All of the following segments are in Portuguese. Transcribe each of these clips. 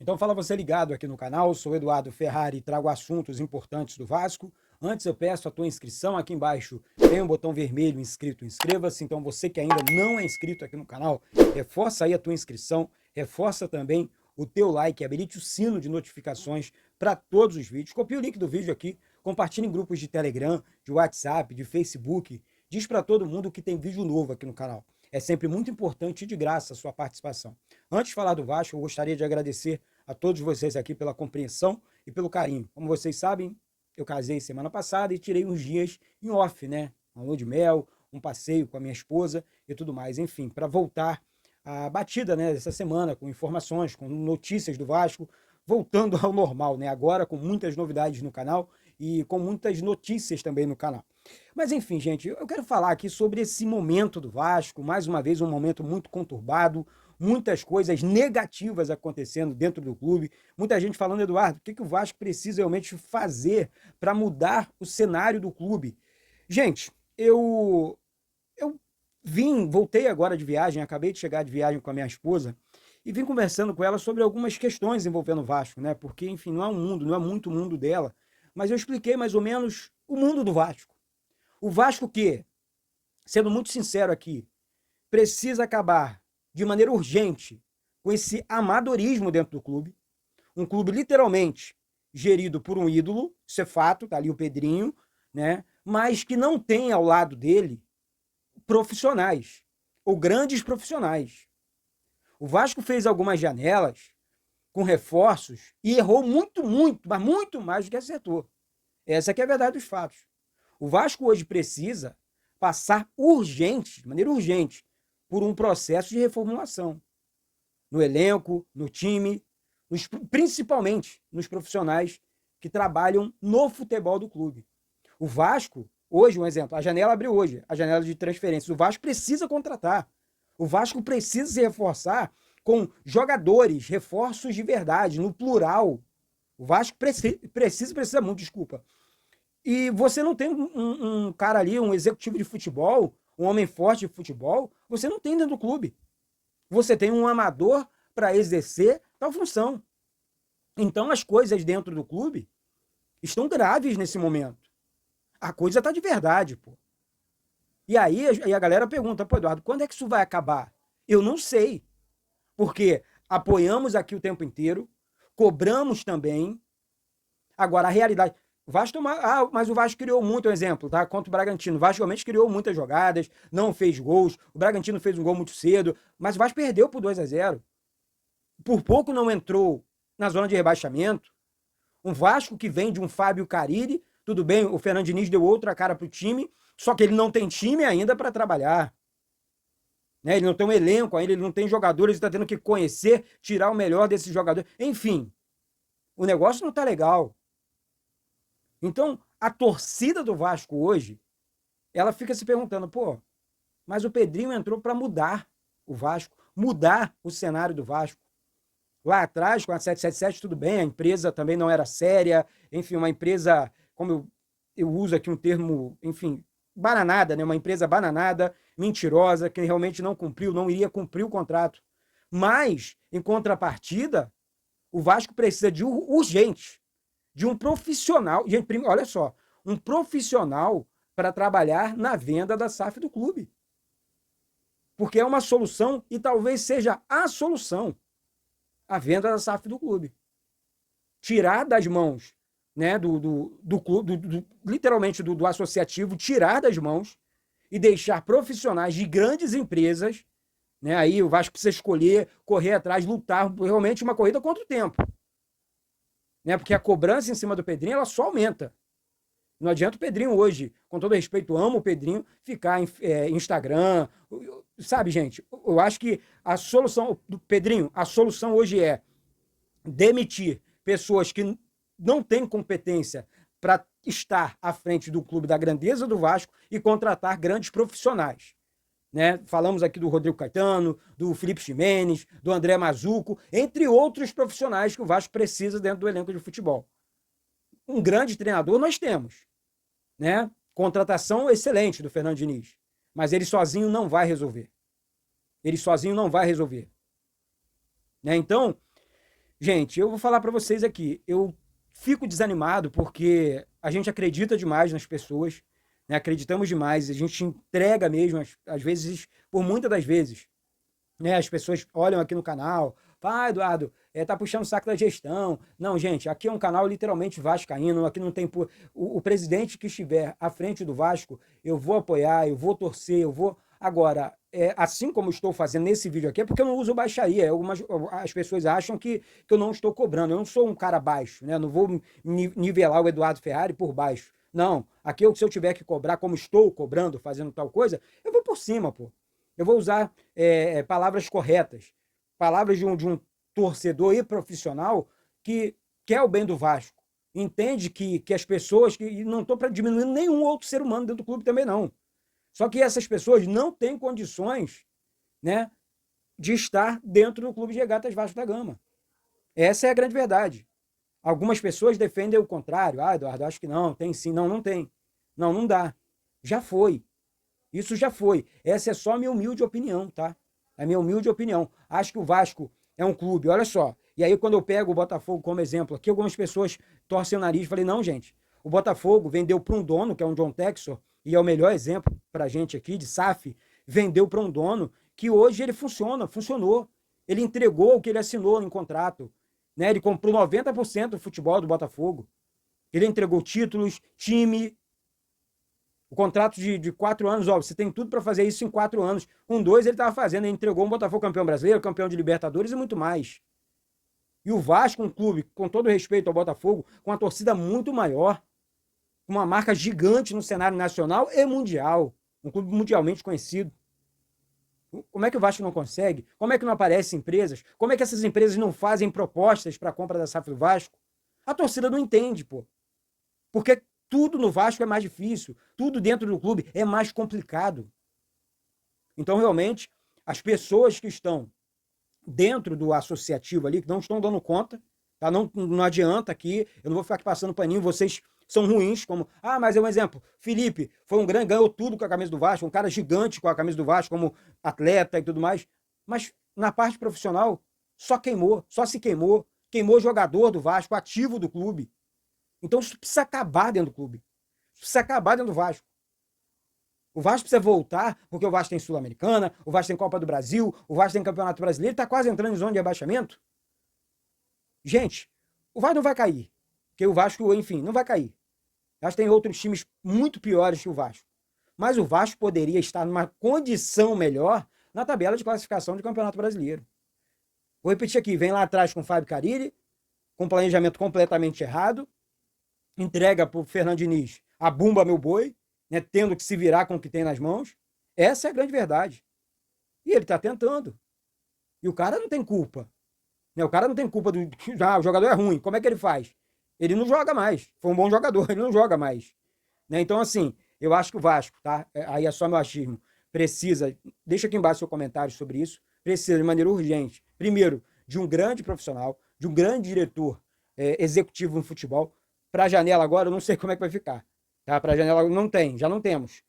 Então fala você ligado aqui no canal, sou Eduardo Ferrari e trago assuntos importantes do Vasco. Antes eu peço a tua inscrição aqui embaixo, tem um botão vermelho inscrito, inscreva-se. Então você que ainda não é inscrito aqui no canal, reforça aí a tua inscrição, reforça também o teu like, habilite o sino de notificações para todos os vídeos. Copie o link do vídeo aqui, compartilhe em grupos de Telegram, de WhatsApp, de Facebook, diz para todo mundo que tem vídeo novo aqui no canal. É sempre muito importante e de graça a sua participação. Antes de falar do Vasco, eu gostaria de agradecer a todos vocês aqui pela compreensão e pelo carinho. Como vocês sabem, eu casei semana passada e tirei uns dias em off, né? Uma lua de mel, um passeio com a minha esposa e tudo mais. Enfim, para voltar à batida, né, dessa semana, com informações, com notícias do Vasco, voltando ao normal, né? Agora com muitas novidades no canal e com muitas notícias também no canal. Mas enfim, gente, eu quero falar aqui sobre esse momento do Vasco, mais uma vez um momento muito conturbado, muitas coisas negativas acontecendo dentro do clube, muita gente falando, Eduardo, o que o Vasco precisa realmente fazer para mudar o cenário do clube? Gente, eu voltei agora de viagem, acabei de chegar de viagem com a minha esposa, e vim conversando com ela sobre algumas questões envolvendo o Vasco, né? Porque, enfim, não é um mundo, não é muito o mundo dela, mas eu expliquei mais ou menos o mundo do Vasco. O Vasco que, sendo muito sincero aqui, precisa acabar de maneira urgente com esse amadorismo dentro do clube. Um clube literalmente gerido por um ídolo, isso é fato, tá ali o Pedrinho, né? Mas que não tem ao lado dele profissionais ou grandes profissionais. O Vasco fez algumas janelas com reforços e errou muito, mas muito mais do que acertou. Essa que é a verdade dos fatos. O Vasco hoje precisa passar urgente, de maneira urgente, por um processo de reformulação. No elenco, no time, principalmente nos profissionais que trabalham no futebol do clube. O Vasco, hoje, um exemplo, a janela abriu hoje, a janela de transferências. O Vasco precisa contratar. O Vasco precisa se reforçar com jogadores, reforços de verdade, no plural. O Vasco precisa muito, desculpa. E você não tem um cara ali, um executivo de futebol, um homem forte de futebol, você não tem dentro do clube. Você tem um amador para exercer tal função. Então as coisas dentro do clube estão graves nesse momento. A coisa tá de verdade, pô. E aí a galera pergunta, pô, Eduardo, quando é que isso vai acabar? Eu não sei. Porque apoiamos aqui o tempo inteiro, cobramos também. Agora, a realidade. O Vasco, mas o Vasco criou muito, um exemplo, tá? Contra o Bragantino. O Vasco realmente criou muitas jogadas, não fez gols. O Bragantino fez um gol muito cedo, mas o Vasco perdeu por 2-0. Por pouco não entrou na zona de rebaixamento. Um Vasco que vem de um Fábio Carille, tudo bem, o Fernando Diniz deu outra cara pro time, só que ele não tem time ainda para trabalhar. Né? Ele não tem um elenco ainda, ele não tem jogadores, ele está tendo que conhecer, tirar o melhor desses jogadores. Enfim, o negócio não tá legal. Então, a torcida do Vasco hoje, ela fica se perguntando, pô, mas o Pedrinho entrou para mudar o Vasco, mudar o cenário do Vasco. Lá atrás, com a 777, tudo bem, a empresa também não era séria, enfim, uma empresa, como eu uso aqui um termo, enfim, bananada, né? Uma empresa bananada, mentirosa, que realmente não cumpriu, não iria cumprir o contrato. Mas, em contrapartida, o Vasco precisa de urgente de um profissional, olha só, um profissional para trabalhar na venda da SAF do clube. Porque é uma solução e talvez seja a solução, a venda da SAF do clube. Tirar das mãos, né, do clube, literalmente do associativo, tirar das mãos e deixar profissionais de grandes empresas, né, aí o Vasco precisa escolher, correr atrás, lutar, realmente uma corrida contra o tempo. Né, porque a cobrança em cima do Pedrinho, ela só aumenta. Não adianta o Pedrinho hoje, com todo respeito, amo o Pedrinho, ficar em Instagram. Sabe, gente, eu acho que a solução do Pedrinho, a solução hoje é demitir pessoas que não têm competência para estar à frente do clube da grandeza do Vasco e contratar grandes profissionais. Né? Falamos aqui do Rodrigo Caetano, do Felipe Ximenes, do André Mazuco, entre outros profissionais que o Vasco precisa dentro do elenco de futebol. Um grande treinador nós temos, né? Contratação excelente do Fernando Diniz, mas ele sozinho não vai resolver. Ele sozinho não vai resolver. Né? Então, Gente, eu vou falar para vocês aqui, eu fico desanimado porque a gente acredita demais nas pessoas, né? Acreditamos demais, a gente entrega mesmo, às vezes, por muitas das vezes, né? As pessoas olham aqui no canal, falam, ah, Eduardo, tá puxando o saco da gestão. Não, gente, aqui é um canal literalmente vascaíno, aqui não tem... O presidente que estiver à frente do Vasco, eu vou apoiar, eu vou torcer, eu vou... Agora, assim como eu estou fazendo nesse vídeo aqui, é porque eu não uso baixaria. As pessoas acham que eu não estou cobrando. Eu não sou um cara baixo, né? Não vou nivelar o Eduardo Ferrari por baixo. Não, aqui se eu tiver que cobrar como estou cobrando, fazendo tal coisa, eu vou por cima, pô. Eu vou usar palavras corretas, palavras de um torcedor e profissional que quer o bem do Vasco. Entende que as pessoas, e não estou para diminuir nenhum outro ser humano dentro do clube também, não. Só que essas pessoas não têm condições, né, de estar dentro do clube de regatas Vasco da Gama. Essa é a grande verdade. Algumas pessoas defendem o contrário. Ah, Eduardo, acho que não, tem sim. Não, não tem. Não, não dá. Já foi. Isso já foi. Essa é só a minha humilde opinião, tá? É a minha humilde opinião. Acho que o Vasco é um clube, olha só. E aí, quando eu pego o Botafogo como exemplo, aqui algumas pessoas torcem o nariz. Falei, não, gente. O Botafogo vendeu para um dono, que é um John Texor, e é o melhor exemplo para a gente aqui, de SAF, vendeu para um dono que hoje ele funcionou. Ele entregou o que ele assinou em contrato. Né? Ele comprou 90% do futebol do Botafogo. Ele entregou títulos, time, o contrato de 4 anos, ó, você tem tudo para fazer isso em 4 anos. Com 2 ele estava fazendo, ele entregou um Botafogo campeão brasileiro, campeão de Libertadores e muito mais. E o Vasco, um clube, com todo respeito ao Botafogo, com uma torcida muito maior, com uma marca gigante no cenário nacional e mundial. Um clube mundialmente conhecido. Como é que o Vasco não consegue? Como é que não aparecem empresas? Como é que essas empresas não fazem propostas para a compra da SAF do Vasco? A torcida não entende, pô. Porque tudo no Vasco é mais difícil, tudo dentro do clube é mais complicado. Então, realmente, as pessoas que estão dentro do associativo ali, que não estão dando conta, tá? Não adianta aqui, eu não vou ficar aqui passando paninho, vocês são ruins, como, mas é um exemplo, Felipe foi um grande, ganhou tudo com a camisa do Vasco, um cara gigante com a camisa do Vasco, como atleta e tudo mais, mas na parte profissional, só se queimou jogador do Vasco, ativo do clube. Então isso precisa acabar dentro do clube. Isso precisa acabar dentro do Vasco. O Vasco precisa voltar, porque o Vasco tem Sul-Americana, o Vasco tem Copa do Brasil, o Vasco tem Campeonato Brasileiro, está quase entrando em zona de abaixamento. Gente, o Vasco não vai cair. Porque o Vasco, enfim, não vai cair. O Vasco tem outros times muito piores que o Vasco. Mas o Vasco poderia estar numa condição melhor na tabela de classificação do Campeonato Brasileiro. Vou repetir aqui, vem lá atrás com o Fábio Carille, com planejamento completamente errado, entrega para o Fernando Diniz a bumba meu boi, né, tendo que se virar com o que tem nas mãos. Essa é a grande verdade. E ele está tentando. E o cara não tem culpa. Né? O cara não tem culpa do. O jogador é ruim. Como é que ele faz? Ele não joga mais. Foi um bom jogador, ele não joga mais. Né? Então, assim, eu acho que o Vasco, tá? Aí é só meu achismo. Precisa. Deixa aqui embaixo seu comentário sobre isso. Precisa, de maneira urgente, primeiro, de um grande profissional, de um grande diretor executivo no futebol. Para a janela agora, eu não sei como é que vai ficar. Tá? Para a janela não tem, já não temos.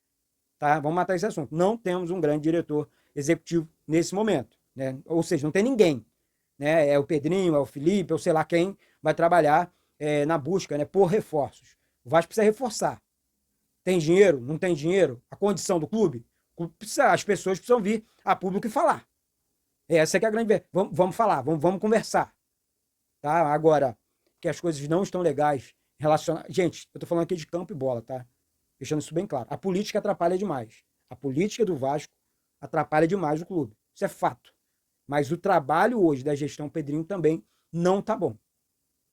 Tá? Vamos matar esse assunto. Não temos um grande diretor executivo nesse momento. Né? Ou seja, não tem ninguém. Né? É o Pedrinho, é o Felipe, ou sei lá quem vai trabalhar na busca, né, por reforços. O Vasco precisa reforçar. Tem dinheiro? Não tem dinheiro? A condição do clube? As pessoas precisam vir a público e falar. Essa é que é a grande... Vamos falar, vamos conversar. Tá? Agora, que as coisas não estão legais relacionadas... Gente, eu tô falando aqui de campo e bola, tá? Deixando isso bem claro. A política atrapalha demais. A política do Vasco atrapalha demais o clube. Isso é fato. Mas o trabalho hoje da gestão Pedrinho também não tá bom.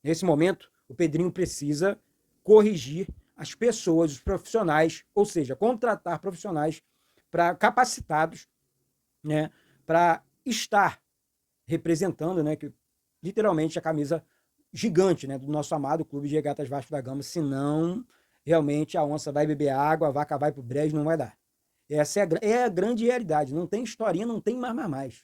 Nesse momento, o Pedrinho precisa corrigir as pessoas, os profissionais, ou seja, contratar profissionais capacitados, né, para estar representando, né, que, literalmente a camisa gigante, né, do nosso amado Clube de Regatas Vasco da Gama, senão realmente a onça vai beber água, a vaca vai pro brejo, não vai dar. Essa é a grande realidade, não tem historinha, não tem mais.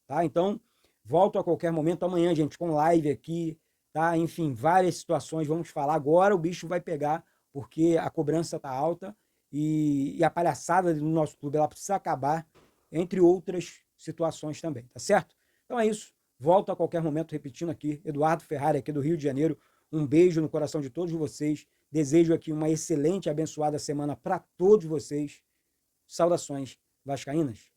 Tá? Então, volto a qualquer momento amanhã, gente, com live aqui, tá? Enfim, várias situações, vamos falar. Agora o bicho vai pegar, porque a cobrança tá alta e a palhaçada do nosso clube, ela precisa acabar, entre outras situações também, tá certo? Então é isso. Volto a qualquer momento repetindo aqui, Eduardo Ferrari, aqui do Rio de Janeiro. Um beijo no coração de todos vocês. Desejo aqui uma excelente e abençoada semana para todos vocês. Saudações vascaínas.